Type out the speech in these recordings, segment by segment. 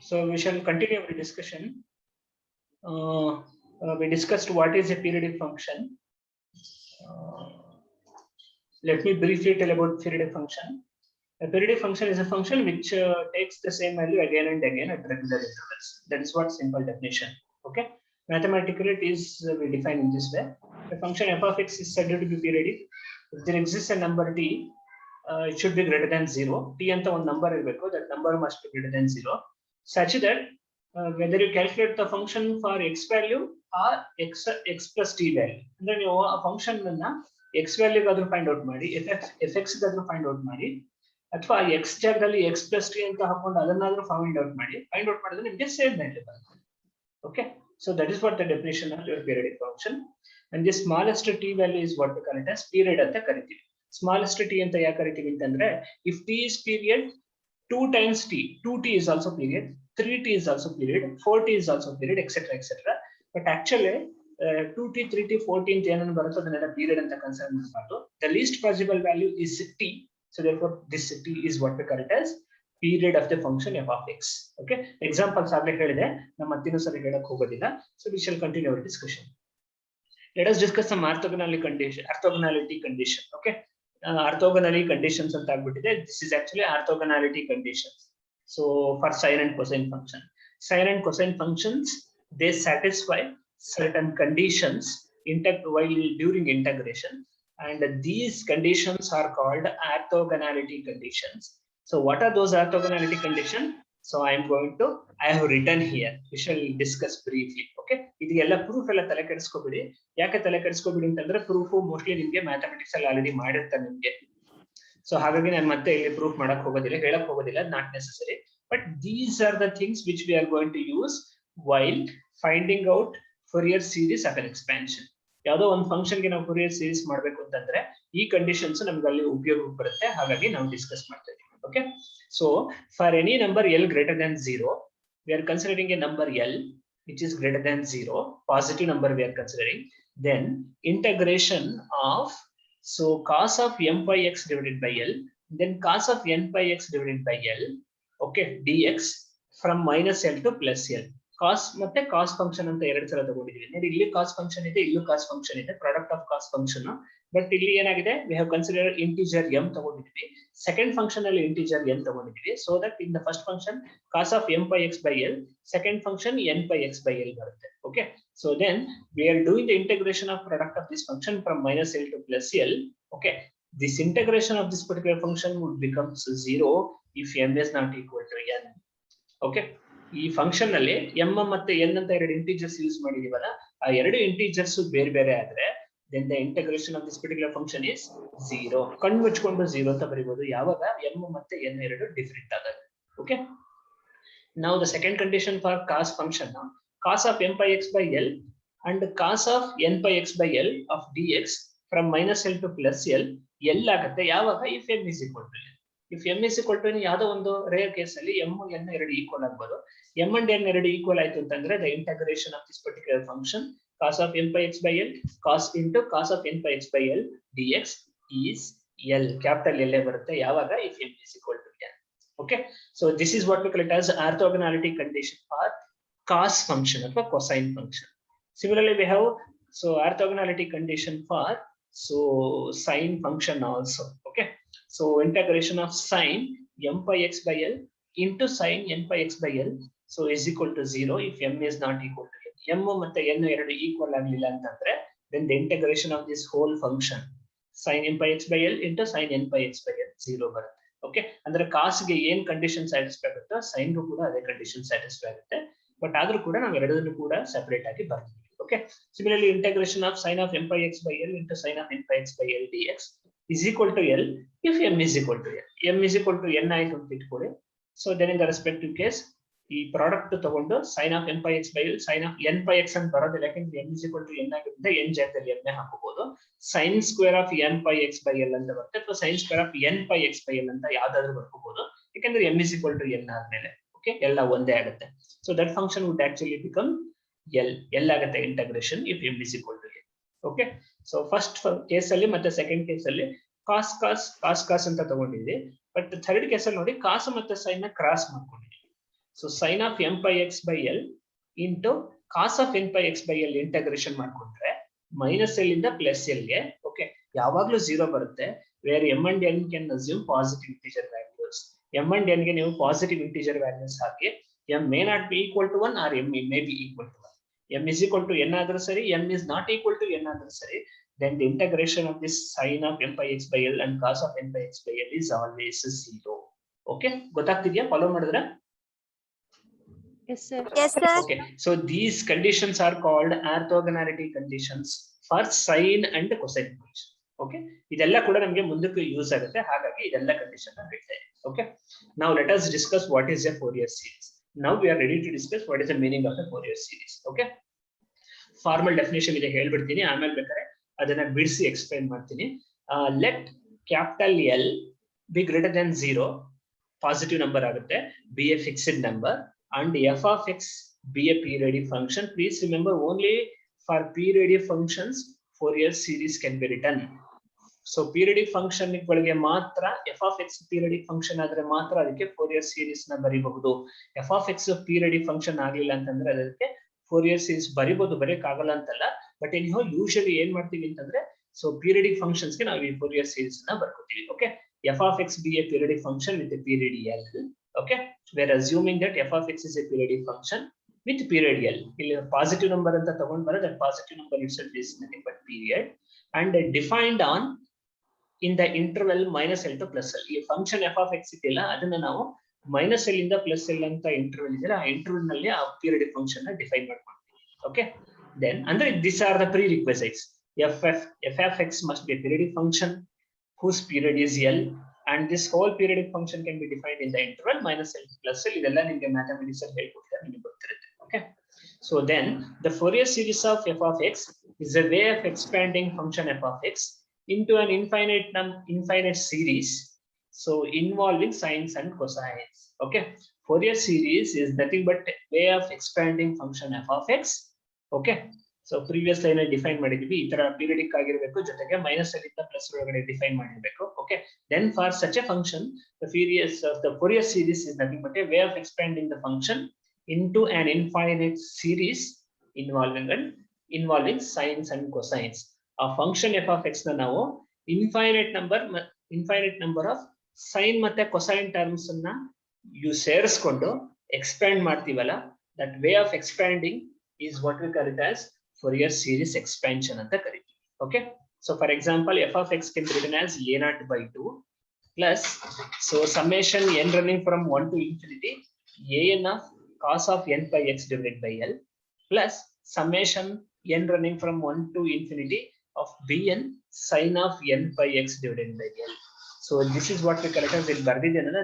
So we shall continue our discussion. We discussed what is a periodic function. Let me briefly tell about periodic function. A periodic function is a function which takes the same value again and again at regular intervals. That is what simple definition. Okay. Mathematically, it is we define in this way. The function f of x is said to be periodic. If there exists a number t, it should be greater than 0. T anta one number irbeku, that number must be greater than 0, such that whether you calculate the function for x value or x plus t value, then you a function x value ಗಾದ್ರೂ find out ಮಾಡಿ, fx ಗಾದ್ರೂ find out ಮಾಡಿ, ಅಥವಾ x ಜಾಗದಲ್ಲಿ x plus t ಅಂತ ಹಾಕೊಂಡು ಅದನ್ನಾದ್ರೂ find out ಮಾಡಿದ್ರೆ ನಿಮಗೆ same value ಬರುತ್ತೆ. Okay, so that is what the definition of your periodic function. And the smallest t value is what we call it as period ಅಂತ ಕರಿತೀವಿ. Smallest t ಅಂತ ಯಾಕೆ ಕರಿತೀವಿ ಅಂತಂದ್ರೆ, if t is period, 2 times t, 2t is also period, 3t is also period, 4t is also period, etc. etc. But actually 2t, 3t, 4t ಅಂತ ಏನನ್ನು ಬರುತ್ತೋ ಅದನ್ನೆಲ್ಲ period ಅಂತ ಕನ್ಸಿಡರ್ ಮಾಡಬಾರ್ದು. The least possible value is t. So therefore this t is what we call it as period of the function f of x. Okay, examples ಆಗ್ಲೇ ಹೇಳಿದೆ, ನಮ್ಮ ಮತ್ತಿನ್ನೂ ಸರಿ ಹೇಳಕ್ ಹೋಗೋದಿಲ್ಲ. So we shall continue our discussion. Let us discuss some orthogonality condition. Okay, orthogonality conditions ಅಂತ ಆಗ್ಬಿಟ್ಟಿದೆ. This is actually orthogonality conditions. So for sine and cosine function, sine and cosine functions, they satisfy certain conditions while during integration, and these conditions are called orthogonality conditions. So what are those orthogonality conditions? So I have written here. We shall discuss briefly. Okay, ಇದೆಲ್ಲ proof ಎಲ್ಲ ತಲೆ ಕೆಡಿಸ್ಕೋಬೇಡಿ. ಯಾಕೆ ತಲೆ ಕೆಡಿಸ್ಕೋಬೇಡಿ ಅಂತಂದ್ರೆ proof mostly ನಿಮಗೆ mathematics ಅಲ್ಲಿ already ಮಾಡಿರ್ತಾರೆ ನಿಮಗೆ. ಸೊ ಹಾಗಾಗಿ ನಾನು ಮತ್ತೆ ಇಲ್ಲಿ ಪ್ರೂಫ್ ಮಾಡಕ್ ಹೋಗೋದಿಲ್ಲ, ಹೇಳಕ್ ಹೋಗೋದಿಲ್ಲ, not necessary. But these are the things which we are going to use while finding out Fourier series of an expansion. ಯಾವುದೋ ಒಂದು ಫಂಕ್ಷನ್ ಗೆ ನಾವು ಫೋರಿಯರ್ ಸೀರೀಸ್ ಮಾಡಬೇಕು ಅಂತಂದ್ರೆ ಈ ಕಂಡೀಷನ್ಸ್ ನಮ್ಗೆ ಅಲ್ಲಿ ಉಪಯೋಗ ಬರುತ್ತೆ. ಹಾಗಾಗಿ ನಾವು ಡಿಸ್ಕಸ್ ಮಾಡ್ತಾ ಇದೀವಿ. Okay, so for any number L greater than 0, we are considering a number L which is greater than 0, positive number we are considering, then integration of, so cos of m pi x divided by L, then cos of n pi x divided by L, okay, dx from minus L to plus L. Cos ಮತ್ತೆ cos function ಅಂತ ಎರಡು ಸಲ ತಗೊಂಡಿದ್ದೀವಿ. ನೋಡಿ, ಇಲ್ಲಿ cos function ಇದೆ, ಇಲ್ಲೂ cos function ಇದೆ, product of cos function. But ಇಲ್ಲಿ ಏನಾಗಿದೆ, we have considered integer m ತಗೊಂಡಿದ್ದೀವಿ, second function ಅಲ್ಲಿ integer n ತಗೊಂಡಿದ್ದೀವಿ. So that in the first function cos of m pi x by L, second function n pi x by L ಬರುತ್ತೆ. Okay, so then we are doing the integration of product of this function from minus L to plus L. Okay, this integration of this particular function would become 0 if m is not equal to n. Okay, ಈ function ಅಲ್ಲಿ m ಮತ್ತೆ n ಅಂತ ಎರಡು integers use ಮಾಡಿದೀವಲ್ಲ, ಆ ಎರಡು integers ಬೇರೆ ಬೇರೆ ಆದ್ರೆ then the integration of this particular function is 0. ಕಣ್ಣು ಮುಚ್ಕೊಂಡು 0 ಅಂತ ಬರೀಬಹುದು ಯಾವಾಗ m ಮತ್ತೆ n ಎರಡು ಡಿಫರೆಂಟ್ ಆದಾಗ. Okay, now the second condition for cos function, cos of m pi x by L and cos of n pi x by L of dx from minus L to plus L, L ಆಗುತ್ತೆ ಯಾವಾಗ if m is equal to n. If m is equal to n, ಯಾವುದೋ ಒಂದು rare case ಅಲ್ಲಿ m n ಎರಡು equal ಆಗ್ಬೋದು. m and n ಎರಡು equal ಆಯ್ತು ಅಂತಂದ್ರೆ the integration of this particular function cos of n pi x by L, cos into cos of n pi x by L dx is L, capital L ಬರುತ್ತೆ ಯಾವಾಗ if m is equal to n. Okay, so this is what we call it as orthogonality condition for cos function ಅಥವಾ cosine function. Similarly we have so orthogonality condition for so sine function also. Okay, so integration of sine m pi x by L into sine n pi x by L so is equal to 0 if m is not equal to n. m ಮತ್ತೆ n ಎರಡು equal ಆಗಲಿಲ್ಲ ಅಂತಂದ್ರೆ then the integration of this whole function sin n pi x by L into sin n pi x by L 0 ಬರುತ್ತೆ. Okay, ಅಂದ್ರೆ cos ಗೆ ಏನ್ condition satisfy ಆಗುತ್ತೋ sin ಗೂ ಕೂಡ ಅದೇ ಕಂಡೀಷನ್ ಸ್ಯಾಟಿಸ್ಫೈ ಆಗುತ್ತೆ. ಬಟ್ ಆದ್ರೂ ಕೂಡ ನಾವು ಎರಡನ್ನೂ ಕೂಡ ಸೆಪರೇಟ್ ಆಗಿ ಬರ್ತೀವಿ. Okay, similarly integration of sin of m pi x by L into sin of n pi x by L dx is equal to L if m is equal to n. m is equal to n ಆಯ್ತು ಅಂತ ಇಟ್ಕೊಳ್ಳಿ. So then in the respective case ಈ product ತಗೊಂಡು sin of n pi x by L sin of n pi x ಅಂತ ಬರೋದಿಲ್ಲ, ಯಾಕಂದ್ರೆ m is equal to n ಆಗಿರುತ್ತೆ, n ಜಾಗದಲ್ಲಿ m ಹಾಕಬಹುದು. sin square of n pi x by L ಅಂತ ಬರುತ್ತೆ, ಅಥವಾ sin square of n pi x by L ಅಂತ ಯಾವ್ದಾದ್ರು ಬರ್ಕೋಬಹುದು, ಯಾಕಂದ್ರೆ m is equal to n ಆದ್ಮೇಲೆ ಓಕೆ ಎಲ್ಲ ಒಂದೇ ಆಗುತ್ತೆ. So that function would actually become L ಆಗುತ್ತೆ integration if m is equal to n. Okay, so first case ಅಲ್ಲಿ ಮತ್ತೆ ಸೆಕೆಂಡ್ ಕೇಸ್ ಅಲ್ಲಿ ಕಾಸ್ ಅಂತ ತಗೊಂಡಿದ್ವಿ. ಬಟ್ ಥರ್ಡ್ ಕೇಸ್ ಅಲ್ಲಿ ನೋಡಿ ಕಾಸ್ ಮತ್ತೆ ಸೈನ್ ನ ಕ್ರಾಸ್ ಮಾಡ್ಕೊಂಡಿದ್ವಿ. So sin of m pi x by L into cos of n pi x by L integration ಮಾಡ್ಕೊಂಡ್ರೆ minus L ಇಂದ plus L ಗೆ ಓಕೆ ಯಾವಾಗಲೂ 0 ಬರುತ್ತೆ where m and n can assume positive integer values. m and n ಗೆ ನೀವು positive integer values hockey m may not be equal to 1 or m may be equal to 1. m is equal to n ಆದ್ರೂ ಸರಿ, m is not equal to n ಆದ್ರೂ ಸರಿ, then the integration of this sin of m pi x by L and cos of n pi x by L is always 0. Okay, ಗೊತ್ತಾಗ್ತಿದ್ಯಾ? Follow ಮಾಡಿದ್ರೆ? Yes, sir. Yes, sir. Okay, so these conditions are called orthogonality conditions for sine and cosine function. Okay, ಇದೆಲ್ಲ ಕೂಡ ನಮಗೆ ಮುಂದಕ್ಕೆ use ಆಗುತ್ತೆ, ಹಾಗಾಗಿ ಇದೆಲ್ಲ condition ಹೇಳ್ತೇವೆ. Okay, now let us discuss what is a Fourier series. Now we are ready to discuss what is the meaning of a Fourier series. Okay, formal definition ಇದೆ ಹೇಳ್ಬಿಡ್ತೀನಿ, ಆಮೇಲೆ ಬೇಕಾದ್ರೆ ಅದನ್ನ ಬಿಡಿಸಿ ಎಕ್ಸ್ಪ್ಲೈನ್ ಮಾಡ್ತೀನಿ. Let capital L be greater than 0, positive number ಆಗುತ್ತೆ, be a fixed number, and f of x be a periodic function. Please remember, only for periodic functions Fourier series can be written. So periodic function ಗಳಿಗೆ ಮಾತ್ರ f of x periodic function ಆದ್ರೆ ಮಾತ್ರ ಅದಕ್ಕೆ Fourier series ನ ಬರಿಬಹುದು. f of x periodic function ಆಗಲಿಲ್ಲ ಅಂತಂದ್ರೆ ಅದಕ್ಕೆ Fourier series ಬರಿಬಹುದು, ಬರೆಯಕ್ಕಾಗಲ್ಲ ಅಂತಲ್ಲ, ಬಟ್ anyhow ಯೂಶುವಲಿ ಏನ್ ಮಾಡ್ತೀವಿ ಅಂತಂದ್ರೆ ಸೊ periodic functions ಗೆ ನಾವು ಈ Fourier series ನ ಬರ್ಕೋತೀವಿ. Okay, f of x be a periodic function with a period L. Okay, we are assuming that f of x is a periodic function with period L. ಇಲ್ಲಿ positive number ಅಂತ ತಗೊಂಡ್ ಬರೋ, that positive number itself is nothing but period, and defined on in the interval minus L to plus L. ಈ function f of x ಇದೆಯಲ್ಲ ಅದನ್ನ ನಾವು minus L ಇಂದ plus L ಅಂತ ಇಂಟರ್ವಲ್ ಇದೆಯಲ್ಲ ಆ ಇಂಟರ್ವಲ್ ನಲ್ಲಿ ಆ periodic function ನ ಡಿಫೈನ್ ಮಾಡ್ಕೊಳ್ತೀವಿ. ಓಕೆ, then ಅಂದ್ರೆ these are the prerequisites. f of x must be a periodic function whose period is L, and this whole periodic function can be defined in the interval minus L plus L. ಇದೆಲ್ಲ ನಿಮಗೆ mathematics ಅಲ್ಲಿ ಹೇಳ್ಕೊಡ್ತಾರೆ, ನಿಮಗೆ ಗೊತ್ತಿರುತ್ತೆ. Okay, so then the Fourier series of f of x is a way of expanding function f of x into an infinite series, so involving sines and cosines. Okay, Fourier series is nothing but a way of expanding function f of x. Okay, so previous line define ಮಾಡಿದ್ವಿ, ಈ ತರ periodic ಆಗಿರಬೇಕು, ಜೊತೆಗೆ minus L ಇಂದ plus ಒಳಗಡೆ define ಮಾಡಿರಬೇಕು. Okay, then for such a function the Fourier series is nothing but a way of expanding the function into an infinite series involving sines and cosines. A function f of x na ನಾವು infinite number of sine ಮತ್ತೆ cosine terms ಅನ್ನ ಸೇರಿಸ್ಕೊಂಡು expand ಮಾಡ್ತೀವಲ್ಲ, that way of expanding is what we call it as Fourier series expansion ಅಂತ ಕರೀತೀವಿ. Okay, so for example f of x can be written as a0 by 2 plus, so summation n running from 1 to infinity an of cos of n by x divided by L plus summation n running from 1 to infinity of bn sin of n by x divided by L. So this is what we call it as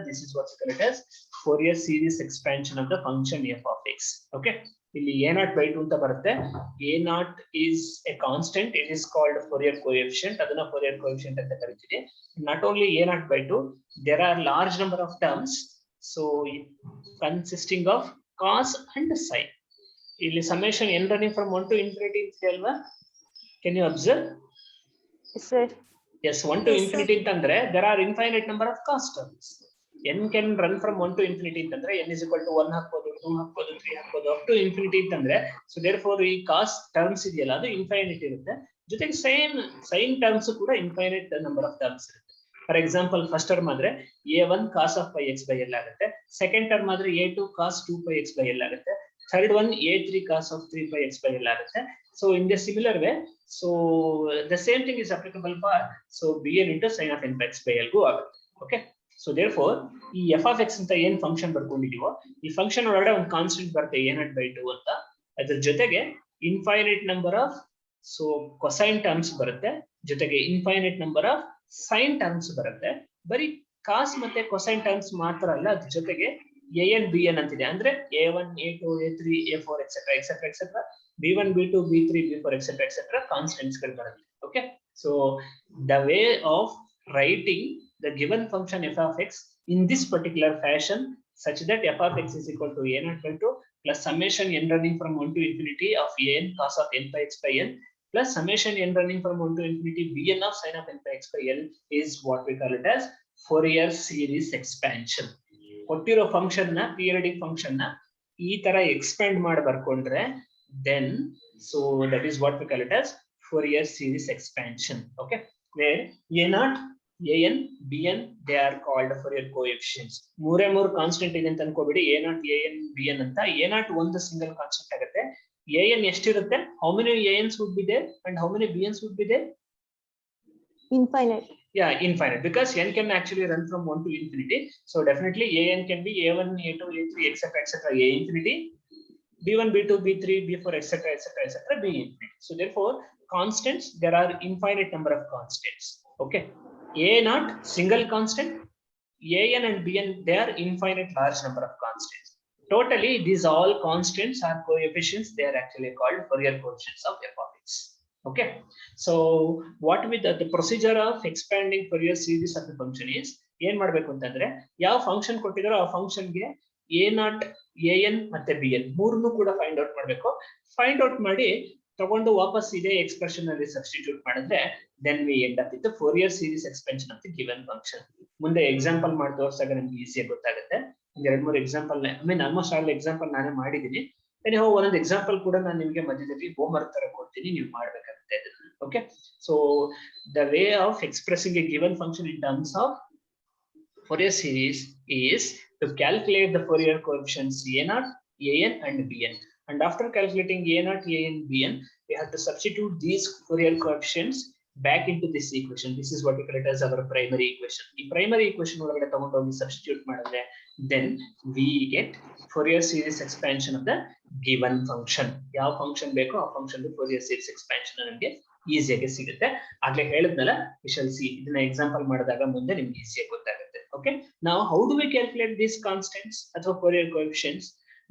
this is what we call it as Fourier series expansion of the function f of x. Okay, ಇಲ್ಲಿ a0 by 2 ಅಂತ ಬರುತ್ತೆ. a0 is a constant, it is called Fourier coefficient, ಅದನ್ನ Fourier coefficient ಅಂತ ಕರೀತೀವಿ. Not only a0 by 2, there are large number of terms, so consisting of cos and sin. ಇಲ್ಲಿ summation n running from 1 to infinity ಇದೆ ಅಲ್ವಾ, can you observe? Yes, sir. Yes, 1 to Yes, infinity ಅಂತಂದ್ರೆ there are infinite number of cos terms. n can run from 1 to infinity ಅಂತಂದ್ರೆ n is equal to 1 ಹಾಕ್ಬೋದು, 2 ಹಾಕ್ಬೋದು, 3 ಹಾಕ್ಬೋದು, up to infinity ಅಂತಂದ್ರೆ so therefore ಈ cos terms ಇದೆಯಲ್ಲ ಅದು infinite ಇರುತ್ತೆ, ಜೊತೆಗೆ sin terms ಕೂಡ infinite number of terms ಇರುತ್ತೆ. ಫಾರ್ ಎಕ್ಸಾಂಪಲ್ ಫಸ್ಟ್ ಟರ್ಮ್ ಆದ್ರೆ a1 cos of pi x by L ಆಗುತ್ತೆ, ಸೆಕೆಂಡ್ ಟರ್ಮ್ ಆದ್ರೆ a2 cos 2 pi x by L ಆಗುತ್ತೆ, third one a3 cos of 3 pi x by L ಆಗುತ್ತೆ. So in the similar way, so the same thing is applicable for so bn into sin of n by x by L ಗೂ ಆಗುತ್ತೆ. Okay, so therefore ಈ f of x ಅಂತ ಏನ್ function ಬರ್ಕೊಂಡಿದೀವೋ ಈ function ಒಳಗಡೆ ಒಂದು constant ಬರುತ್ತೆ a0 by 2 ಅಂತ, ಅದ್ರ ಜೊತೆಗೆ infinite number of so cosine terms ಬರುತ್ತೆ, ಜೊತೆಗೆ infinite number of sine terms ಬರುತ್ತೆ. ಬರೀ ಕಾಸ್ ಮತ್ತೆ ಕೊಸೈನ್ ಟರ್ಮ್ಸ್ ಮಾತ್ರ ಅಲ್ಲ, ಅದ್ರ ಜೊತೆಗೆ an bn ಅಂತಿದೆ, ಅಂದ್ರೆ a1 a2 a3 a4 etcetera etcetera etcetera b1 b2 b3 b4 etcetera etcetera constants ಗಳು ಬರುತ್ತೆ. Okay, so the way of writing the given function f of x in this particular fashion such that f of x is equal to a0 by 2 plus summation n running from 1 to infinity of an cos of n by x by L plus summation n running from 1 to infinity bn of sin of n by x by L is what we call it as Fourier series expansion. ಕೊಟ್ಟಿರೋ function ನ periodic function ನ ಈ ತರ expand ಮಾಡಿ ಬರ್ಕೊಂಡ್ರೆ then so that is what we call it as Fourier series expansion. Okay, where a0 an bn they are called Fourier coefficients. ಮೂರೇ ಮೂರು constant ಇದೆ ಅಂತ ಅನ್ಕೋಬೇಡಿ. a0 an bn ಅಂತ. a0 ಒಂದು ಸಿಂಗಲ್ ಕಾನ್ಸ್ಟೆಂಟ್ ಆಗುತ್ತೆ. an ಎಷ್ಟಿರುತ್ತೆ? how many ans would be there and how many bns would be there? Infinite. Yeah, infinite, because n can actually run from 1 to infinity. So definitely an can be a1 a2 a3 etc etc a infinity, b1 b2 b3 b4 etc etc etc b infinity. So therefore constants, there are infinite number of constants. Okay, a0 single constant, an and bn they are infinite large number of constants. Totally these all constants are coefficients. They are actually called Fourier coefficients of f of x. Okay, so what with the procedure of expanding Fourier series of the function is ಏನ್ ಮಾಡ್ಬೇಕು ಅಂತಂದ್ರೆ ಯಾವ function ಕೊಟ್ಟಿದಾರೋ ಆ function ಗೆ a0 an ಮತ್ತೆ bn ಮೂರನ್ನು ಕೂಡ find out ಮಾಡಬೇಕು. ಫೈಂಡ್ ಔಟ್ ಮಾಡಿ ತಗೊಂಡು ವಾಪಸ್ ಇದೇ ಎಕ್ಸ್ಪ್ರೆಷನ್ ಅಲ್ಲಿ ಸಬ್ಸ್ಟಿಟ್ಯೂಟ್ ಮಾಡಿದ್ರೆ then we end up with the Fourier series expansion of the given function. ಮುಂದೆ ಎಕ್ಸಾಂಪಲ್ ಮಾಡಿ ತೋರಿಸಿದಾಗ ನಮ್ಗೆ ಈಸಿಯಾಗಿ ಗೊತ್ತಾಗುತ್ತೆ. ಎರಡು ಮೂರು ಎಕ್ಸಾಂಪಲ್ ಆಲ್ಮೋಸ್ಟ್ ಆಲ್ ಎಕ್ಸಾಂಪಲ್ ನಾನೇ ಮಾಡಿದ್ದೀನಿ. ಒಂದೊಂದು ಎಕ್ಸಾಂಪಲ್ ಕೂಡ ನಾನು ನಿಮಗೆ ಮಧ್ಯದಲ್ಲಿ ಹೋಮ್ ವರ್ಕ್ ತರ ಕೊಡ್ತೀನಿ, ನೀವು ಮಾಡ್ಬೇಕಾಗುತ್ತೆ. Okay, so the way of expressing a given function in terms of Fourier series is to calculate the Fourier coefficients a0, an and bn, and after calculating a0, an, bn, we have to substitute these Fourier coefficients back into this equation. This is what we call it as our primary equation. The primary equation ಒಳಗಡೆ ತಗೊಂಡು ಹೋಗಿ substitute ಮಾಡಿದ್ರೆ then we get Fourier series expansion of the given function. ಯಾವ function ಬೇಕೋ ಆ function Fourier series expansion ನಮಗೆ ಈಸಿಯಾಗಿ ಸಿಗುತ್ತೆ. ಆಗ್ಲೇ ಹೇಳಿದ್ನಲ್ಲ, we shall see. ಇದನ್ನ ಎಕ್ಸಾಂಪಲ್ ಮಾಡಿದಾಗ ಮುಂದೆ ನಿಮ್ಗೆ ಈಸಿಯಾಗಿ ಗೊತ್ತಾಗುತ್ತೆ. Okay, now how do we calculate these constants ಅಥವಾ Fourier coefficients?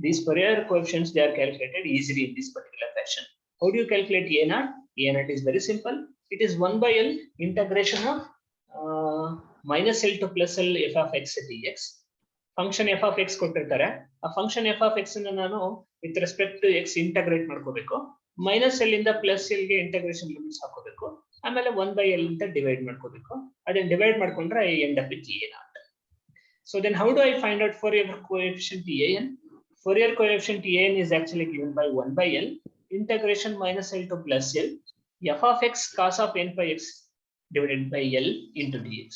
These Fourier coefficients, they are calculated easily in this particular fashion. How do you calculate a0? a0 is very simple. It is 1 by L integration of minus L to plus L f of x dx. Function f of x ಕೊಟ್ಟಿರ್ತಾರೆ. ಆ function f of x ಅನ್ನು ನಾನು with respect to x integrate ಮಾಡ್ಕೋಬೇಕು. Minus L ಇಂದ plus L ಗೆ integration limits ಹಾಕೋಬೇಕು. ಆಮೇಲೆ 1 by L ಅಂತ ಡಿವೈಡ್ ಮಾಡ್ಕೋಬೇಕು. ಅದನ್ನ ಡಿವೈಡ್ ಮಾಡ್ಕೊಂಡ್ರೆ I end up with a0. So then how do I find out Fourier coefficient an? Fourier coefficient an is actually given by 1 by L integration minus L to plus L f of x cos of n by x divided by L into dx.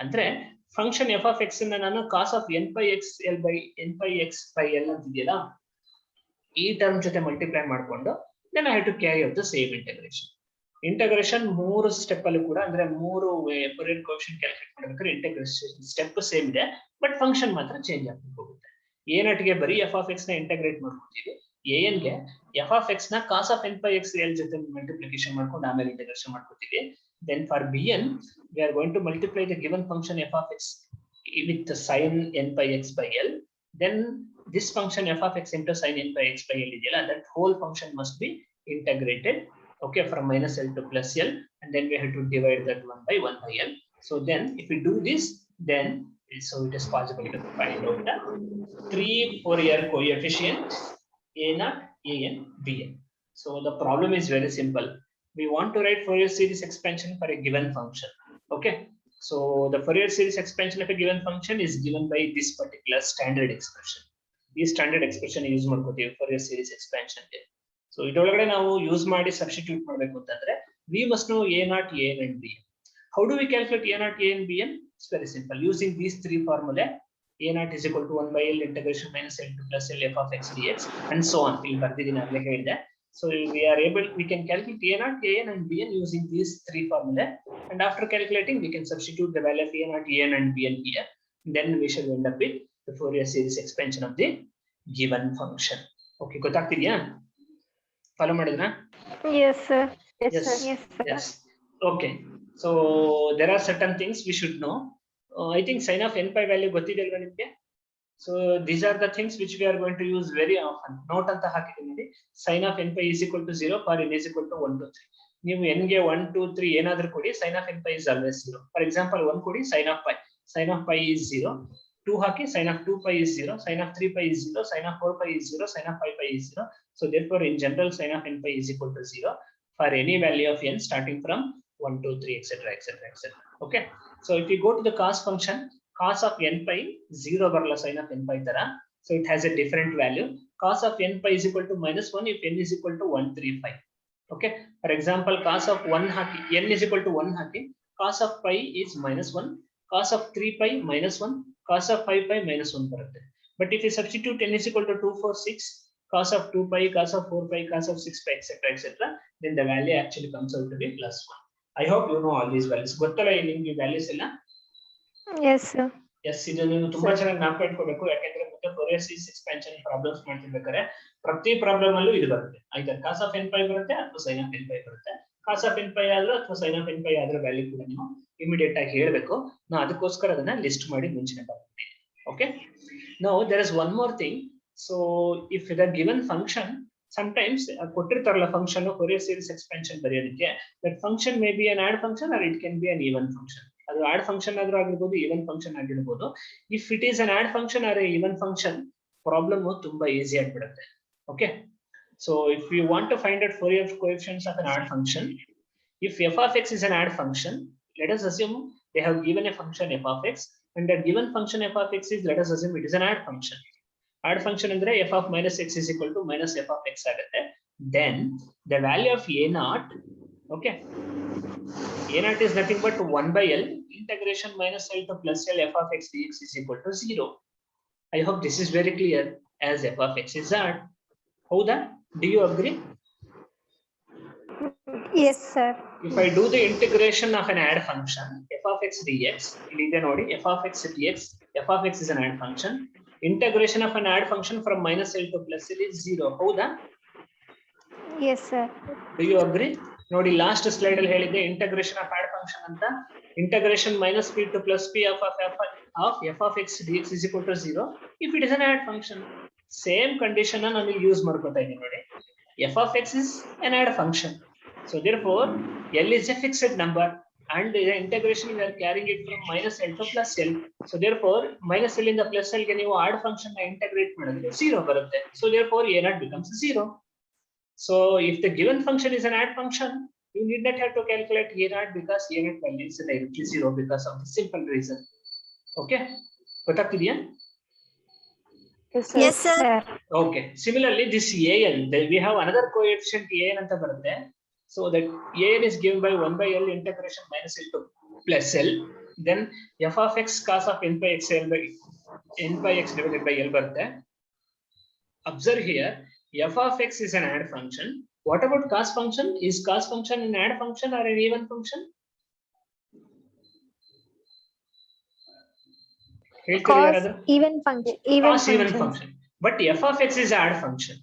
ಅಂದ್ರೆ function f of x ಅನ್ನು ನಾನು cos of n by x L by n by x by L ಅಂತಿದೆಯಲ್ಲ, ಈ term ಜೊತೆ multiply ಮಾಡ್ಕೊಂಡು then I have to carry out the same integration. Integration ಮೂರು step ಅಲ್ಲಿ ಕೂಡ, ಅಂದ್ರೆ ಮೂರು Fourier coefficient ಕ್ಯಾಲ್ಕುಲೇಟ್ ಮಾಡಬೇಕಾದ್ರೆ ಇಂಟಗ್ರೇಷನ್ ಸ್ಟೆಪ್ ಸೇಮ್ ಇದೆ, ಬಟ್ ಫಂಕ್ಷನ್ ಮಾತ್ರ ಚೇಂಜ್ ಆಗ್ತಾ ಹೋಗುತ್ತೆ. a0 ಗೆ ಬರೀ f of x ನ ಇಂಟಗ್ರೇಟ್ ಮಾಡ್ಕೊತೀವಿ, an ಗೆ f of x ನ cos of n by x L ಜೊತೆ ಮಲ್ಟಿಪ್ಲಿಕೇಶನ್ ಮಾಡ್ಕೊಂಡು ಆಮೇಲೆ ಇಂಟಗ್ರೇಷನ್ ಮಾಡ್ಕೊತೀವಿ. Then for bn we are going to multiply the given function f of x with the sin n by x by L. Then this function f of x into sin n by x by L ಇದೆಯಲ್ಲ, that whole function must be integrated, okay, from minus L to plus L, and then we have to divide that 1 by L. So then if we do this, then so it is possible to find out the three Fourier coefficients a0, an, bn. So the problem is very simple. We want to write Fourier series expansion for a given function. Okay, so the Fourier series expansion of a given function is given by this particular standard expression. This standard expression use ಮಾಡ್ಕೋತೀವಿ Fourier series expansion ಗೆ. So ಇದರೊಳಗಡೆ ನಾವು use ಮಾಡಿ substitute ಮಾಡಬೇಕು ಅಂತಂದ್ರೆ we must know a0, an and bn. How do we calculate a0, an, bn? It's very simple. Using these three formulae, a0 is equal to 1 by L integration minus L to plus L f of x dx and so on. ಇಲ್ಲಿ ಬರ್ತಿದ್ದೀನಿ ಆಗಲೇ ಹೇಳಿದೆ. So we can calculate a0, an and bn using these three formulae, and after calculating we can substitute the value of a0, an and bn here. Then we shall end up with the Fourier series expansion of the given function. Okay, ಗೊತ್ತಾಗ್ತಿದೆಯಾ? Follow ಮಾಡಿದ್ರಾ? Yes, sir. Yes, Yes. sir. Yes, sir. Yes. Okay. So there are certain things we should know. I think sin of n pi value ಗೊತ್ತಿದೆ ಅಲ್ವಾ ನಿಮಗೆ? So these are the things which we are going to use very often. Note ಅಂತ ಹಾಕಿದ್ದೀನಿ. Sin of n pi is equal to 0 for n is equal to 1 to 3. ನೀವು n ಗೆ 1 2 3 ಏನಾದರೂ ಕೊಡಿ, sin of n pi is always 0. For example 1 ಕೊಡಿ, sin of pi. Sin of pi is 0. 2 hockey, sin of 2 pi is 0. Sin of 3 pi is 0. Sin of 4 pi is 0. Sin of 5 pi is 0. So therefore in general sin of n pi is equal to 0 for any value of n starting from 1 2 3 etc etc etc. Okay, so if you go to the cos function, cos of n pi 0 ಬರಲ್ಲ sin of n pi ತರ. So it has a different value. Cos of n pi is equal to -1 if n is equal to 135. Okay. For example, cos of 1 haki, n is equal to 1 haki, cos of pi is -1, cos of 3 pi -1, cos of 5 pi -1 ಬರುತ್ತೆ. But if you substitute n is equal to 2, 4, 6, cos of 2 pi, cos of 4 pi, cos of 6 pi, etc., then the value actually comes out to be +1. I hope you know all these values. ಗೊತ್ತಲ್ಲ ನಿಮಗೆ values ಎಲ್ಲ? Yes, sir. Yes, ಇದನ್ನು ತುಂಬಾ ಚೆನ್ನಾಗಿ ಜ್ಞಾಪಕ ಇಟ್ಕೋಬೇಕು. ಯಾಕಂದ್ರೆ ಮತ್ತೆ ಫೋರಿಯರ್ ಸೀರೀಸ್ ಎಕ್ಸ್ಪಾನ್ಷನ್ ಪ್ರಾಬ್ಲಮ್ಸ್ ಮಾಡ್ತಿರ್ಬೇಕಾದ್ರೆ ಪ್ರತಿ ಪ್ರಾಬ್ಲಮ್ ಅಲ್ಲೂ ಇದು ಬರುತ್ತೆ. ಐದರ್ cos of n pi ಬರುತ್ತೆ ಅಥವಾ sin of n pi ಬರುತ್ತೆ. cos of n pi ಆದ್ರೂ ಅಥವಾ sin of n pi ಆದ್ರೂ ವ್ಯಾಲ್ಯೂ ಕೂಡ ನೀವು ಇಮಿಡಿಯೇಟ್ ಆಗಿ ಹೇಳಬೇಕು. ನಾನು ಅದಕ್ಕೋಸ್ಕರ ಅದನ್ನ ಲಿಸ್ಟ್ ಮಾಡಿ ಮುಂಚೆನೆ ಬರ್ತೀನಿ. Okay. Now there is one more thing. So if the given function, sometimes ಕೊಟ್ಟಿರ್ತಾರಲ್ಲ ಫಂಕ್ಷನ್ ಫೋರಿಯರ್ ಸೀರೀಸ್ ಎಕ್ಸ್ಪಾನ್ಷನ್ ಬರೆಯೋದಕ್ಕೆ, that function may be an add function or it can be an even function. ಅದು odd function ಆದ್ರೂ ಆಗಿರ್ಬೋದು, even function ಆಗಿರ್ಬೋದು. If it is an odd function or even function, problem ತುಂಬಾ easy ಆಗಿಬಿಡುತ್ತೆ. Okay, so if you want to find out Fourier coefficients of an odd function, if f of x is an add function, let us assume they have given a function f of x, and that given function f of x is, let us assume it is an add function. Add function ಅಂದ್ರೆ f of minus x is equal to minus f of x ಆಗುತ್ತೆ. Then the value of a naught, okay, a naught is nothing but 1 by L integration minus L to plus L f of x dx is equal to 0. I hope this is very clear, as f of x is odd. Howda? Do you agree? Yes, sir. If I do the integration of an add function, f of x dx, f of x dx, f of x is an add function. Integration of an add function from minus L to plus L is 0. Howda? Yes, sir. Do you agree? ನೋಡಿ last slide ಅಲ್ಲಿ ಹೇಳಿದ್ದೆ integration of add function ಅಂತ. Integration minus p to plus p of f of x dx is equal to 0 if it is an add function. Same condition ನಾನು ಇಲ್ಲಿ use ಮಾಡ್ಕೊತಾ ಇದ್ದೀನಿ ನೋಡಿ. f of x is an add function, so therefore L is a fixed number and the integration we are carrying it from minus L to plus L, so therefore minus L ಇಂದ plus L ಗೆ ನೀವು add function ನ integrate ಮಾಡಿದ್ರೆ 0 ಬರುತ್ತೆ. So therefore a naught becomes 0. So if the given function is an add function, you need not have to calculate a naught because a naught value is directly 0 because of the simple reason. Okay, ಗೊತ್ತಾಗ್ತಿದೆಯಾ? Yes, sir. Okay, similarly this an, we have another coefficient an ಅಂತ ಬರುತ್ತೆ. So that an is given by 1 by L integration minus L to plus L, then f of x cos of n by x L by n by x divided by L ಬರುತ್ತೆ. Observe here, f of x is an add function. What about cos function? Is cos function an add function or an even function? Cos even function. Cos even function. But f of x is add function.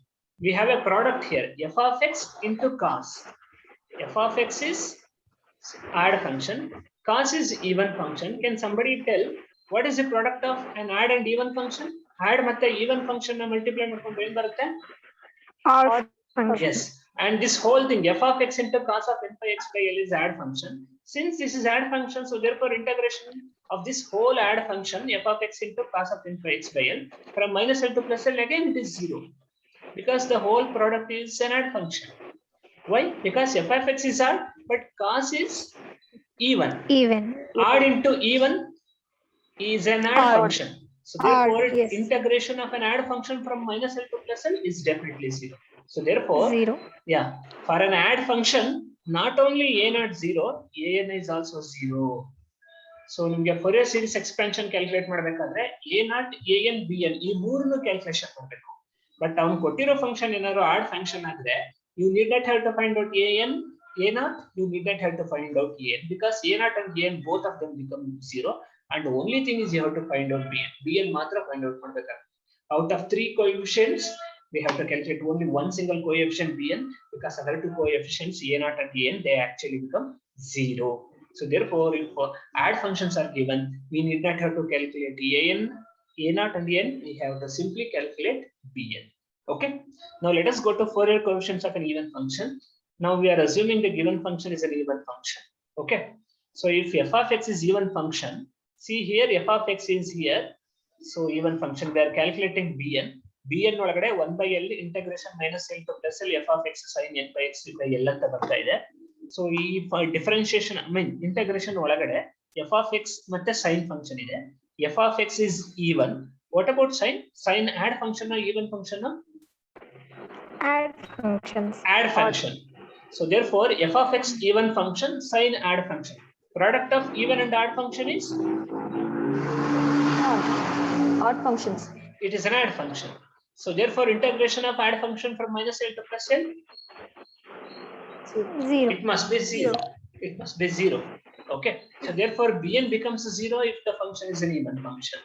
We have a product here, f of x into cos. F of x is add function. Cos is even function. Can somebody tell what is the product of an add and even function? Add ಮತ್ತೆ even function na multiply ಮಾಡ್ಕೊಂಡು ಏನು ಬರುತ್ತೆ? Odd function. Yes, and this whole thing f of x into cos of n by x by L is add function. Since this is add function, so therefore integration of this whole add function f of x into cos of n by x by L from minus L to plus L, again it is 0 because the whole product is an add function. Why? Because f of x is odd but cos is even. Odd into even is an add function. So therefore yes. integration of an add function from minus L to plus L is definitely 0. So therefore 0. Yeah, for an add function not only a naught 0, an is also 0. So ನಿಮಗೆ Fourier series expansion calculate ಮಾಡಬೇಕಾದ್ರೆ a naught an bn ಈ ಮೂರನ್ನು calculation ಮಾಡಬೇಕು. But ಅವ್ನು ಕೊಟ್ಟಿರೋ function ಏನಾದ್ರು add function ಆದ್ರೆ you need not have to find out an a naught, you need not have to find out an because a naught and an both of them become 0 and the only thing is you have to find out bn ಮಾತ್ರ find out ಮಾಡಬೇಕಾಗುತ್ತೆ. Out of 3 coefficients we have to calculate only one single coefficient bn because other two coefficients a naught and an they actually become 0. So therefore if add functions are given, we need not have to calculate an, a naught and n, we have to simply calculate bn. Okay, now let us go to Fourier coefficients of an even function. Now we are assuming the given function is an even function. Okay, so if f of x is even function, see here f of x is here, so even function we are calculating bn ಒಳಗಡೆ 1 by L integration minus L to plus L f of x sin n by x by L ಅಂತ ಬರ್ತಾ ಇದೆ. So ಈ differentiation integration ಒಳಗಡೆ f of x ಮತ್ತೆ sin function ಇದೆ. f of x is even. What about sine? Sine add function or even function? Add functions. Add function. So therefore f of x even function, sine add function. Product of even and odd function is Odd functions. it is an add function. So therefore integration of add function from minus L to plus L, 0. it must be 0. It must be 0. Okay. So therefore bn becomes 0 if the function is an even function.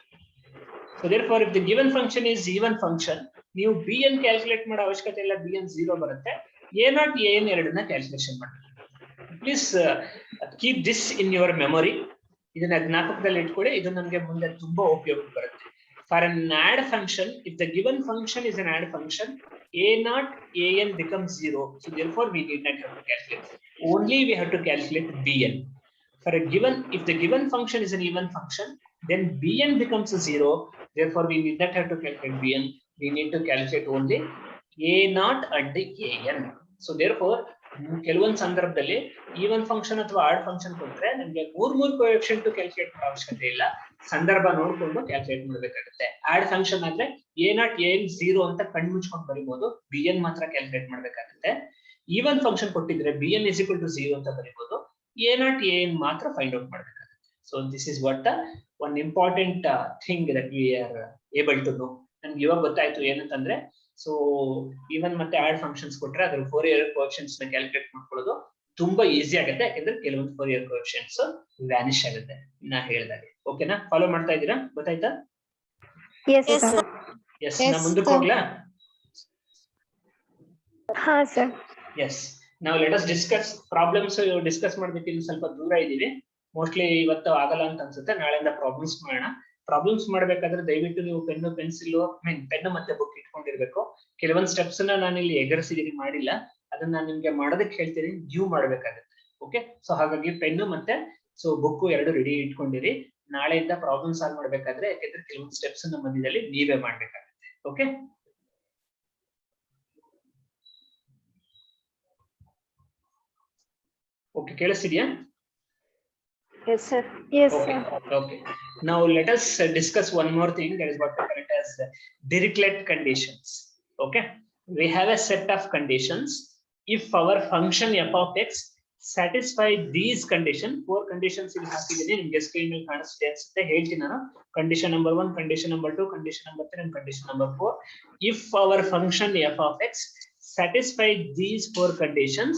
So therefore if the given function is even function, ನೀವು bn calculate ಮಾಡೋ ಅವಶ್ಯಕತೆ ಇಲ್ಲ, bn 0 ಬರುತ್ತೆ. a0 an ಎರಡನ್ನ calculation ಮಾಡಿ. Please keep this in your memory. ಇದನ್ನ ಜ್ಞಾಪಕದಲ್ಲಿ ಇಟ್ಕೊಳ್ಳಿ, ಇದು ನಮಗೆ ಮುಂದೆ ತುಂಬಾ ಉಪಯೋಗಕ್ಕೆ ಬರುತ್ತೆ. For an add function, if the given function is an add function, a0 an becomes 0. So therefore we need not have to calculate. Only we have to calculate bn. For a given, if the given function is an even function, then bn becomes 0. Therefore we need not have to calculate bn. We need to calculate only a0 and an. So therefore ಕೆಲವೊಂದು ಸಂದರ್ಭದಲ್ಲಿ even function ಅಥವಾ add function ಕೊಟ್ರೆ ನಮಗೆ ಮೂರ್ coefficient calculate ಮಾಡೋ ಅವಶ್ಯಕತೆ ಇಲ್ಲ, ಸಂದರ್ಭ ನೋಡ್ಕೊಂಡು ಕ್ಯಾಲ್ಕುಲೇಟ್ ಮಾಡಬೇಕಾಗುತ್ತೆ. ಆಡ್ ಫಂಕ್ಷನ್ ಆದ್ರೆ a0 an 0 ಅಂತ ಕಣ್ಣು ಮುಚ್ಕೊಂಡು ಬರೀಬಹುದು, bn ಮಾತ್ರ ಕ್ಯಾಲ್ಕುಲೇಟ್ ಮಾಡಬೇಕಾಗುತ್ತೆ. ಈವನ್ ಫಂಕ್ಷನ್ ಕೊಟ್ಟಿದ್ರೆ bn is equal to 0 ಅಂತ ಬರೀಬಹುದು, a0 an ಮಾತ್ರ ಫೈಂಡ್ ಔಟ್ ಮಾಡಬೇಕಾಗುತ್ತೆ. So this is what one important thing that we are able to know. ನಮ್ಗೆ ಇವಾಗ ಗೊತ್ತಾಯ್ತು ಏನಂತಂದ್ರೆ, ಸೊ ಈವನ್ ಮತ್ತೆ ಆಡ್ ಫಂಕ್ಷನ್ಸ್ ಕೊಟ್ರೆ ಅದ್ರ ಫೋರಿಯರ್ ಕೋಎಫಿಷಿಯಂಟ್ಸ್ ನ ಕ್ಯಾಲ್ಕುಲೇಟ್ ಮಾಡ್ಕೊಳ್ಳೋದು ತುಂಬಾ ಈಸಿ ಆಗುತ್ತೆ, ಯಾಕಂದ್ರೆ ಕೆಲವೊಂದು ಫೋರಿಯರ್ ಕೋಎಫಿಷಿಯಂಟ್ಸ್ ವ್ಯಾನಿಶ್ ಆಗುತ್ತೆ ನಾ ಹೇಳಿದಾಗೆ. ಓಕೆನಾ? ಫಾಲೋ ಮಾಡ್ತಾ ಇದ್ದೀರಾ? ಗೊತ್ತಾಯ್ತಾ? Yes, sir. ಎಸ್, ನಾ ಮುಂದಕ್ಕೆ ಹೋಗ್ಲಾ? ಹಾ ಸರ್. ಎಸ್, ನಾವು let us discuss problems. Discuss ಮಾಡ್ಬೇಕು, ಇನ್ನು ಸ್ವಲ್ಪ ದೂರ ಇದೀವಿ, ಮೋಸ್ಟ್ಲಿ ಇವತ್ತು ಆಗಲ್ಲ ಅಂತ ಅನ್ಸುತ್ತೆ. ನಾಳೆಯಿಂದ ಪ್ರಾಬ್ಲಮ್ಸ್ ಮಾಡೋಣ. ಪ್ರಾಬ್ಲಮ್ಸ್ ಮಾಡ್ಬೇಕಾದ್ರೆ ದಯವಿಟ್ಟು ನೀವು ಪೆನ್ನು ಪೆನ್ಸಿಲ್ ಪೆನ್ನು ಮತ್ತೆ ಬುಕ್ ಇಟ್ಕೊಂಡಿರ್ಬೇಕು. ಕೆಲವೊಂದು ಸ್ಟೆಪ್ಸ್ ನಾನು ಇಲ್ಲಿ ಎಗರಿಸಿದೀನಿ, ಮಾಡಿಲ್ಲ, ಅದನ್ನ ನಾನು ನಿಮ್ಗೆ ಮಾಡೋದಕ್ಕೆ ಹೇಳ್ತೀನಿ, ಡ್ಯೂ ಮಾಡ್ಬೇಕಾಗುತ್ತೆ. ಓಕೆ, ಸೊ ಹಾಗಾಗಿ ಪೆನ್ನು ಮತ್ತೆ ಸೊ ಬುಕ್ ಎರಡು ರೆಡಿ ಇಟ್ಕೊಂಡಿರಿ. ನಾಳೆಯಿಂದ ಪ್ರಾಬ್ಲಮ್ ಸಾಲ್ವ್ ಮಾಡ್ಬೇಕಾದ್ರೆ, ಯಾಕಂದ್ರೆ ಕೆಲವೊಂದು ಸ್ಟೆಪ್ಸ್ ಮಧ್ಯದಲ್ಲಿ ನೀವೇ ಮಾಡ್ಬೇಕಾಗುತ್ತೆ. ಓಕೆ, ಓಕೆ, ಕೇಳಿಸ್ತಿದ್ಯಾ? Yes, sir. Yes, Okay, sir. okay. Now let us discuss one more thing, that is what we call it as Dirichlet conditions. Okay, we have a set of conditions. If our function f of x satisfy these conditions, four conditions ಇಲ್ಲಿ ಹಾಕಿದ್ದೀನಿ, ನಿಮಗೆ screen ಮೇಲೆ ಕಾಣಿಸುತ್ತೆ ಅನ್ಸುತ್ತೆ, ಹೇಳ್ತೀನಿ ನಾನು. Condition number 1, condition number 2, condition number 3 and condition number 4. If our function f of x satisfy these four conditions,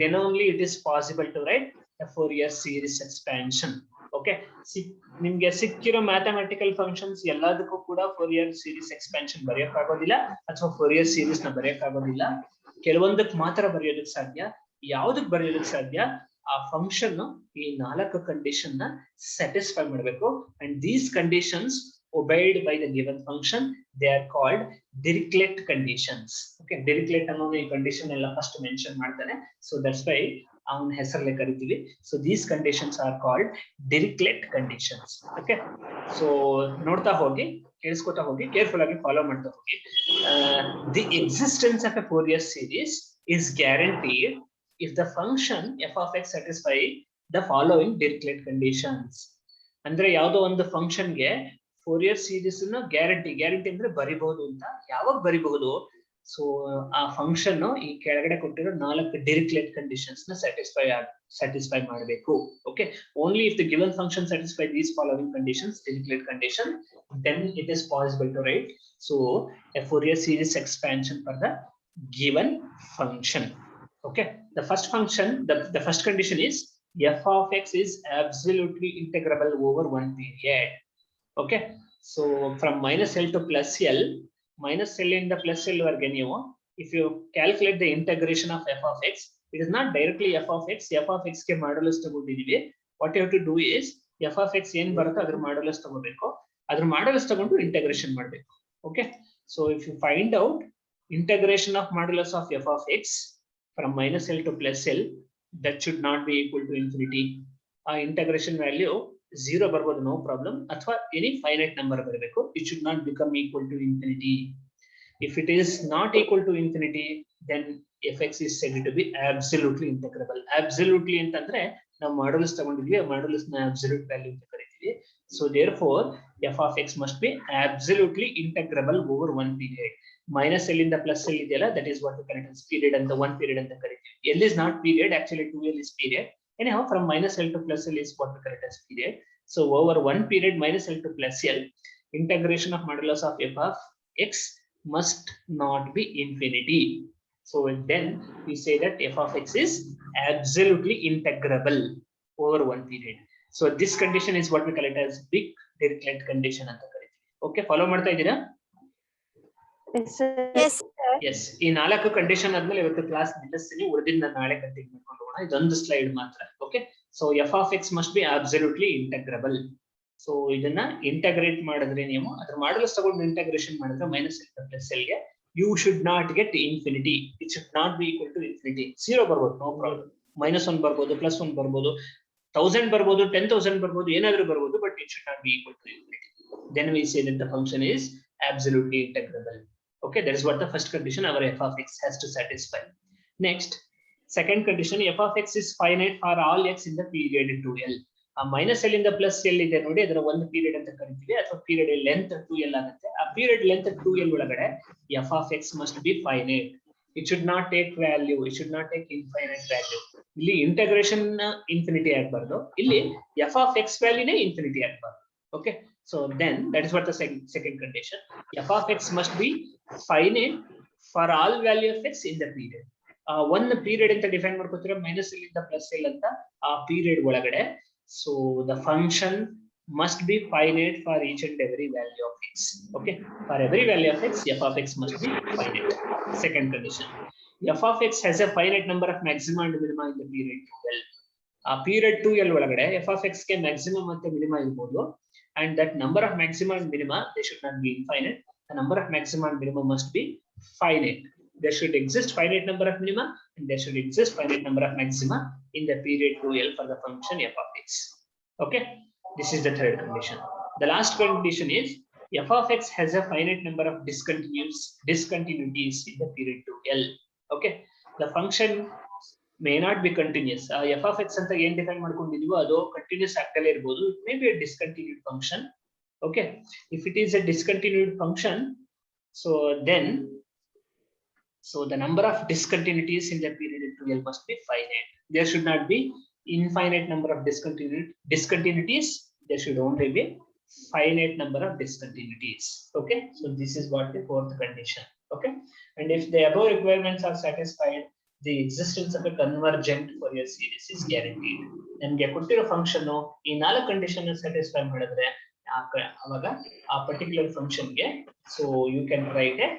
then only it is possible to write a Fourier series expansion. Okay, ನಿಮ್ಗೆ ಸಿಕ್ಕಿರೋ mathematical functions ಎಲ್ಲದಕ್ಕೂ ಕೂಡ Fourier series expansion ಬರೆಯಕ್ ಆಗೋದಿಲ್ಲ, ಅಥವಾ Fourier series ನ ಬರೆಯಕ್ ಆಗೋದಿಲ್ಲ. ಕೆಲವೊಂದಕ್ಕೆ ಮಾತ್ರ ಬರೆಯೋದಕ್ಕೆ ಸಾಧ್ಯ. ಯಾವ್ದಕ್ ಬರೆಯೋದಕ್ಕೆ ಸಾಧ್ಯ? ಆ ಫಂಕ್ಷನ್ ಈ 4 ಕಂಡೀಷನ್ ನ ಸ್ಯಾಟಿಸ್ಫೈ ಮಾಡಬೇಕು. And these conditions obeyed by the given function, they are called Dirichlet conditions. Okay, Dirichlet ಅನ್ನೋನು ಈ ಕಂಡೀಷನ್ ಎಲ್ಲ ಫಸ್ಟ್ ಮೆನ್ಷನ್ ಮಾಡ್ತಾನೆ, so that's why ಅವನ ಹೆಸರಲ್ಲೇ ಕರಿತೀವಿ. So these conditions are called Dirichlet conditions. Okay, so ನೋಡ್ತಾ ಹೋಗಿ, ಕೇಳಿಸ್ಕೊತಾ ಹೋಗಿ, ಕೇರ್ಫುಲ್ ಆಗಿ ಫಾಲೋ ಮಾಡ್ತಾ ಹೋಗಿ. The existence of a Fourier series is guaranteed if the function f of x satisfy the following Dirichlet conditions. ಅಂದ್ರೆ ಯಾವುದೋ ಒಂದು ಫಂಕ್ಷನ್ಗೆ ಫೋರಿಯರ್ ಸೀರೀಸ್ ನ ಗ್ಯಾರಂಟಿ ಅಂದ್ರೆ ಬರಿಬಹುದು ಅಂತ. ಯಾವಾಗ ಬರಿಬಹುದು? ಸೊ ಆ ಫಂಕ್ಷನ್ ಈ ಕೆಳಗಡೆ ಕೊಟ್ಟಿರೋ 4 ಡಿರಿಕ್ಲೆಟ್ ಕಂಡೀಷನ್ಸ್ ನ ಸ್ಯಾಟಿಸ್ಫೈ ಮಾಡಬೇಕು. Okay, only if the given function satisfy these following conditions, Dirichlet condition, then it is possible to write so a Fourier series expansion for the given function. Okay, the first function, the first condition is f of x is absolutely integrable over one period. Okay, so from minus L to plus L, minus L in the plus L ವರ್ಗೆ ನೀವು if you calculate the integration of f of x, it is not directly f of x ಗೆ modulus ತಗೊಂಡಿದೀವಿ. what you have to do is f of x ಏನ್ ಬರುತ್ತೋ ಅದ್ರ modulus ತಗೋಬೇಕು, ಅದ್ರ modulus ತಗೊಂಡು integration ಮಾಡಬೇಕು. Okay, so if you find out integration of modulus of f of x from minus L to plus L, that should not be equal to infinity. ಆ integration value 0 ಬರ್ಬೋದು, no problem, ಅಥವಾ any finite number ಬರಬೇಕು. It should not become equal to infinity. If it is not equal to infinity, then f x is said to be absolutely integrable. Absolutely ಅಂತಂದ್ರೆ ನಾವು modulus ತಗೊಂಡಿದ್ವಿ, ಆ modulus ನ absolute value ಅಂತ ಕರಿತೀವಿ. So therefore f of x must be absolutely integrable over one period. Minus L in the plus L ideyala, that is what we call it as period and the one period and the correct. L is not period, actually 2L is period. Anyhow, from minus L to plus L is what we call it as period. So over one period minus L to plus L, integration of modulus of f of x must not be infinity. So then we say that f of x is absolutely integrable over one period. So this condition is what we call it as big Dirichlet condition ಅಂತ ಕರೀತೀವಿ. Okay, follow ಮಾಡ್ತಾ ಇದ್ದೀರಾ? Yes, sir. Yes. Yes. ಈ 4 condition ಆದ್ಮೇಲೆ ಇವತ್ತು class ನಿಲ್ಲಿಸ್ತೀನಿ, ಉಳಿದಿದ್ದ ನಾಳೆ continue ಮಾಡ್ಕೊಂಡು ಹೋಗೋಣ. ಇದೊಂದು ಸ್ಲೈಡ್ ಮಾತ್ರ. Okay, so f of x must be absolutely integrable. So ಇದನ್ನ ಇಂಟಗ್ರೇಟ್ ಮಾಡಿದ್ರೆ ನೀವು ಅದ್ರ ಮಾಡಲಸ್ ತಗೊಂಡು ಇಂಟಗ್ರೇಷನ್ ಮಾಡಿದ್ರೆ ಮೈನಸ್ ಎಲ್ ಪ್ಲಸ್ ಎಲ್ ಗೆ you should not get infinity. It should not be equal to infinity. 0 ಬರ್ಬೋದು, ನೋ ಪ್ರಾಬ್ಲಮ್. -1 ಬರ್ಬೋದು, +1 ಬರ್ಬೋದು, 1000 ಬರ್ಬೋದು, 10,000 ಬರ್ಬೋದು, ಏನಾದ್ರೂ ಬರ್ಬೋದು, but it should not be equal to infinity. Then we say that the function is absolutely integrable. Okay, that is what the first condition our f of x has to satisfy. Next, second condition, f of x is finite for all x in the period 2l. Minus L in the plus L ಇದೆ ನೋಡಿ, ಅದರ ಒಂದು period ಅಂತ ಕರಿತೀವಿ, ಅಥವಾ period length 2l ಆಗುತ್ತೆ. ಆ period length 2l ಒಳಗಡೆ f of x must be finite. It should not take value, it should not take infinite value. ಇಲ್ಲಿ ಇಂಟಗ್ರೇಷನ್ ಇನ್ಫಿನಿಟಿ ಆಗಬಾರ್ದು, ಇಲ್ಲಿ f of x ವ್ಯಾಲ್ಯೂನೇ ಇನ್ಫಿನಿಟಿ ಆಗಬಾರ್ದು. Okay, so then that is what the second condition, f of x must be finite for all value of x in the period. One period ಅಂತ define ಮಾಡ್ಕೊತೀರಾ, minus L ಇಂದ plus L ಅಂತ ಆ period ಒಳಗಡೆ. So the function must be finite for each and every value of x. Okay, for every value of x, f of x must be finite. Second condition, f of x has a finite number of maxima and minima in the period 2l. Period 2l ಒಳಗಡೆ f of x ಗೆ maximum ಮತ್ತು minima ಇರಬಹುದು, and that number of maxima and minima, they should not be infinite. The number of maxima and minima must be finite. There should exist finite number of minima and there should exist finite number of maxima in the period 2l for the function f of x. Okay, this is the third condition. The last condition is f of x has a finite number of discontinuities in the period 2l. Okay, the function may not be continuous. F of x ಅಂತ ಏನ್ define ಮಾಡ್ಕೊಂಡಿದೀವೋ ಅದು continuous ಆಗ್ತಲೇ ಇರಬಹುದು. It may be a discontinued function. Okay, if it is a discontinued function, so then the number of discontinuities in the period 2l must be finite. There should not be infinite number of discontinuities. There should only be finite number of discontinuities. Okay, so this is what the fourth condition. Okay, and if the above requirements are satisfied, the existence of a convergent Fourier series is guaranteed. ನಮಗೆ ಕೊಟ್ಟಿರೋ function ಈ 4 condition satisfy ಮಾಡಿದ್ರೆ ಅವಾಗ ಆ particular function ಗೆ so you can write a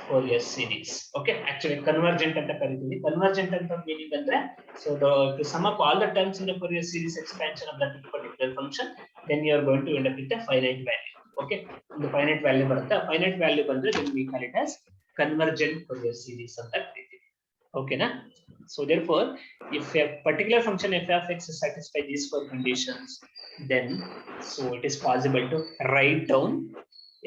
Fourier series. Okay, actually convergent ಅಂತ ಕರೀತೀವಿ. Convergent ಅಂತ ಮೀನಿಂಗ್ ಅಂದ್ರೆ so the sum of all the terms in the Fourier series expansion of that particular function, then you are going to end up with a finite value. Okay, the finite value ಬರುತ್ತೆ. Finite value ಬಂದ್ರೆ then we call it as convergent Fourier series ಅಂತ ಕರೀತೀವಿ. Okay na? So therefore, if a particular function f of x satisfies these 4 conditions, then so it is possible to write down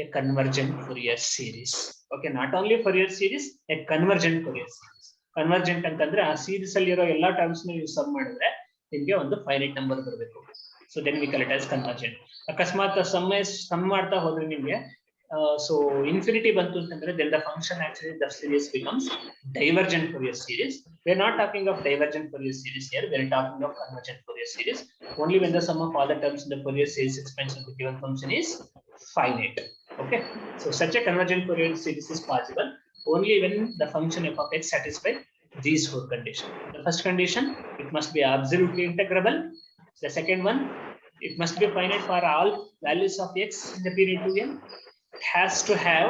a convergent Fourier series. Okay, not only Fourier series, a convergent Fourier series. Convergent ಅಂತಂದ್ರೆ ಆ series ಅಲ್ಲಿ ಇರೋ ಎಲ್ಲಾ terms ನ ನೀವು some ಮಾಡಿದ್ರೆ ನಿಮಗೆ ಒಂದು ಫೈನೈಟ್ ನಂಬರ್ ಬರಬೇಕು. So then we call it as convergent. ಅಕಸ್ಮಾತ್ ಸಮ್ ಮಾಡ್ತಾ ಹೋದ್ರೆ ನಿಮಗೆ so infinity ಬಂತು ಅಂತಂದ್ರೆ then the function actually the series becomes divergent Fourier series. We are not talking of divergent Fourier series here, we are talking of convergent Fourier series only when the sum of all the terms in the Fourier series expansion of the given function is finite. Okay, so such a convergent Fourier series is possible only when the function f of x satisfies these 4 conditions. The first condition, it must be absolutely integrable. The second one, it must be finite for all values of x in the period 2l. It has to have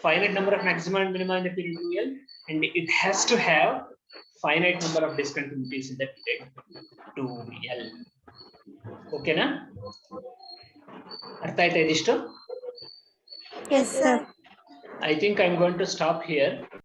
finite number of maxima and minima in the period 2l, and it has to have finite number of discontinuities in the period 2l. Okay na? ಅರ್ಥ ಆಯ್ತಾ ಇದಿಷ್ಟು? Yes, sir. I think I'm going to stop here.